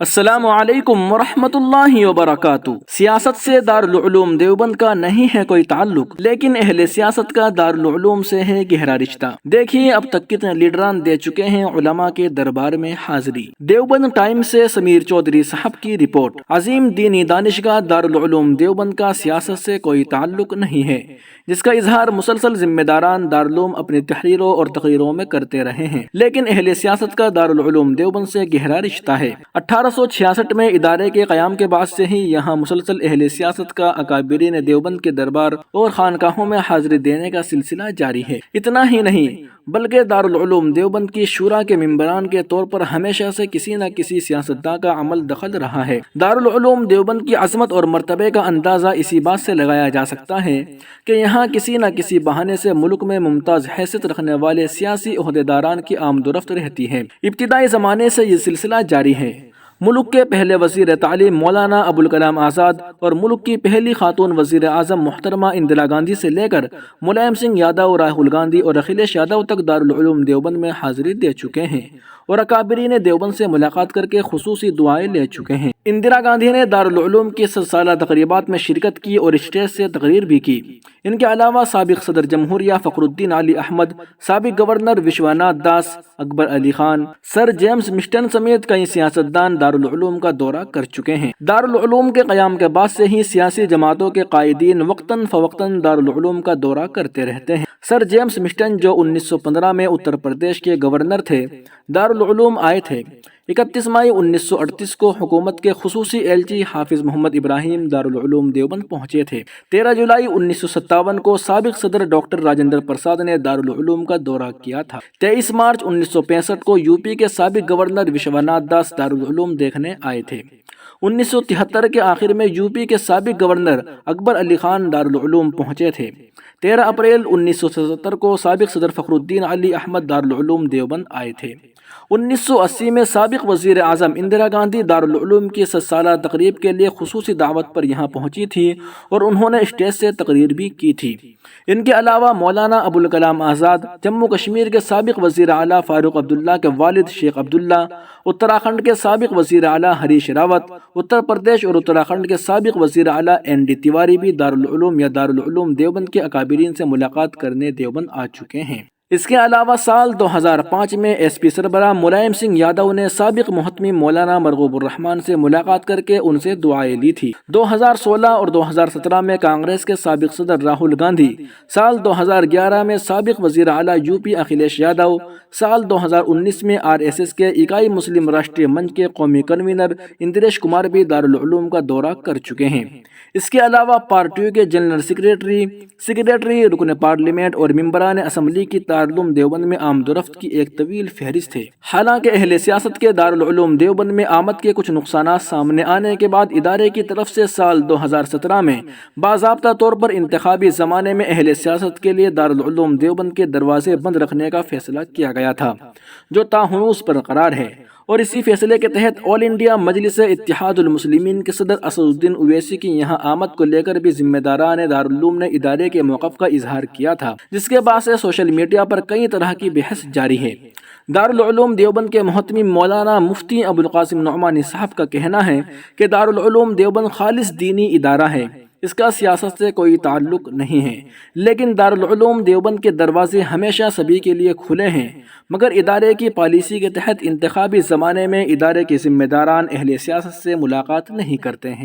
السلام علیکم ورحمۃ اللہ وبرکاتہ۔ سیاست سے دارالعلوم دیوبند کا نہیں ہے کوئی تعلق، لیکن اہل سیاست کا دارالعلوم سے ہے گہرا رشتہ۔ دیکھیں اب تک کتنے لیڈران دے چکے ہیں علماء کے دربار میں حاضری۔ دیوبند ٹائم سے سمیر چودھری صاحب کی رپورٹ۔ عظیم دینی دانشگاہ دارالعلوم دیوبند کا سیاست سے کوئی تعلق نہیں ہے، جس کا اظہار مسلسل ذمہ داران دارالعلوم اپنی تحریروں اور تقریروں میں کرتے رہے ہیں، لیکن اہل سیاست کا دارالعلوم دیوبند سے گہرا رشتہ ہے۔ 1866 میں ادارے کے قیام کے بعد سے ہی یہاں مسلسل اہل سیاست کا اکابرین دیوبند کے دربار اور خانقاہوں میں حاضری دینے کا سلسلہ جاری ہے۔ اتنا ہی نہیں بلکہ دارالعلوم دیوبند کی شورا کے ممبران کے طور پر ہمیشہ سے کسی نہ کسی سیاستداں کا عمل دخل رہا ہے۔ دارالعلوم دیوبند کی عظمت اور مرتبے کا اندازہ اسی بات سے لگایا جا سکتا ہے کہ یہاں کسی نہ کسی بہانے سے ملک میں ممتاز حیثیت رکھنے والے سیاسی عہدیداران کی آمد و رفت رہتی ہے۔ ابتدائی زمانے سے یہ سلسلہ جاری ہے۔ ملک کے پہلے وزیر تعلیم مولانا ابوالکلام آزاد اور ملک کی پہلی خاتون وزیر اعظم محترمہ اندرا گاندھی سے لے کر ملائم سنگھ یادو، راہل گاندھی اور اکھلیش یادو تک دارالعلوم دیوبند میں حاضری دے چکے ہیں اور اکابرین دیوبند سے ملاقات کر کے خصوصی دعائیں لے چکے ہیں۔ اندرا گاندھی نے دارالعلوم کی 100 سالہ تقریبات میں شرکت کی اور اسٹیج سے تقریر بھی کی۔ ان کے علاوہ سابق صدر جمہوریہ فخر الدین علی احمد، سابق گورنر وشواناتھ داس، اکبر علی خان، سر جیمز مسٹن سمیت کئی سیاستدان دارالعلوم کا دورہ کر چکے ہیں۔ دارالعلوم کے قیام کے بعد سے ہی سیاسی جماعتوں کے قائدین وقتاً فوقتاً دارالعلوم کا دورہ کرتے رہتے ہیں۔ سر جیمز مسٹن جو 1915 میں اتر پردیش کے گورنر تھے، دارالعلوم آئے تھے۔ 31 مئی 1938 کو حکومت کے خصوصی ایلچی حافظ محمد ابراہیم دارالعلوم دیوبند پہنچے تھے۔ 13 جولائی 1957 کو سابق صدر ڈاکٹر راجندر پرساد نے دارالعلوم کا دورہ کیا تھا۔ 23 مارچ 1965 کو یوپی کے سابق گورنر وشواناتھ داس دارالعلوم دیکھنے آئے تھے۔ 1973 کے آخر میں یوپی کے سابق گورنر اکبر علی خان دارالعلوم پہنچے تھے۔ 13 اپریل 1977 کو سابق صدر فخر الدین علی احمد دارالعلوم دیوبند آئے تھے۔ 1980 میں سابق وزیر اعظم اندرا گاندھی دارالعلوم کی 100 سالہ تقریب کے لیے خصوصی دعوت پر یہاں پہنچی تھی اور انہوں نے اسٹیج سے تقریر بھی کی تھی۔ ان کے علاوہ مولانا ابوالکلام آزاد، جموں کشمیر کے سابق وزیر اعلیٰ فاروق عبداللہ کے والد شیخ عبداللہ، اتراکھنڈ کے سابق وزیر اعلیٰ ہریش راوت، اتر پردیش اور اتراکھنڈ کے سابق وزیر اعلیٰ این ڈی تیواری بھی دارالعلوم یا دارالعلوم دیوبند کے اکابرین سے ملاقات کرنے دیوبند آ چکے ہیں۔ اس کے علاوہ سال 2005 میں ایس پی سربراہ ملائم سنگھ یادو نے سابق محتمم مولانا مرغوب الرحمان سے ملاقات کر کے ان سے دعائیں لی تھی۔ 2016 اور 2017 میں کانگریس کے سابق صدر راہل گاندھی، سال 2011 میں سابق وزیر اعلیٰ یوپی اکھلیش یادو، سال 2019 میں RSS کے اکائی مسلم راشٹریہ منچ کے قومی کنوینر اندریش کمار بھی دارالعلوم کا دورہ کر چکے ہیں۔ اس کے علاوہ پارٹیوں کے جنرل سیکریٹری، رکن پارلیمنٹ اور ممبران اسمبلی کی دارالعلوم دیوبند میں آمد و رفت کی ایک طویل فہرست ہے۔ حالانکہ اہل سیاست کے دارالعلوم دیوبند میں آمد کے کچھ نقصانات سامنے آنے کے بعد ادارے کی طرف سے سال 2017 میں باضابطہ طور پر انتخابی زمانے میں اہل سیاست کے لیے دارالعلوم دیوبند کے دروازے بند رکھنے کا فیصلہ کیا گیا تھا، جو تاہنوز برقرار ہے، اور اسی فیصلے کے تحت آل انڈیا مجلس اتحاد المسلمین کے صدر اسد الدین اویسی کی یہاں آمد کو لے کر بھی ذمہ داران دارالعلوم نے ادارے کے موقف کا اظہار کیا تھا، جس کے بعد سے سوشل میڈیا پر کئی طرح کی بحث جاری ہے۔ دارالعلوم دیوبند کے محتمم مولانا مفتی ابوالقاسم نعمانی صاحب کا کہنا ہے کہ دارالعلوم دیوبند خالص دینی ادارہ ہے، اس کا سیاست سے کوئی تعلق نہیں ہے، لیکن دارالعلوم دیوبند کے دروازے ہمیشہ سبھی کے لیے کھلے ہیں، مگر ادارے کی پالیسی کے تحت انتخابی زمانے میں ادارے کے ذمہ داران اہل سیاست سے ملاقات نہیں کرتے ہیں۔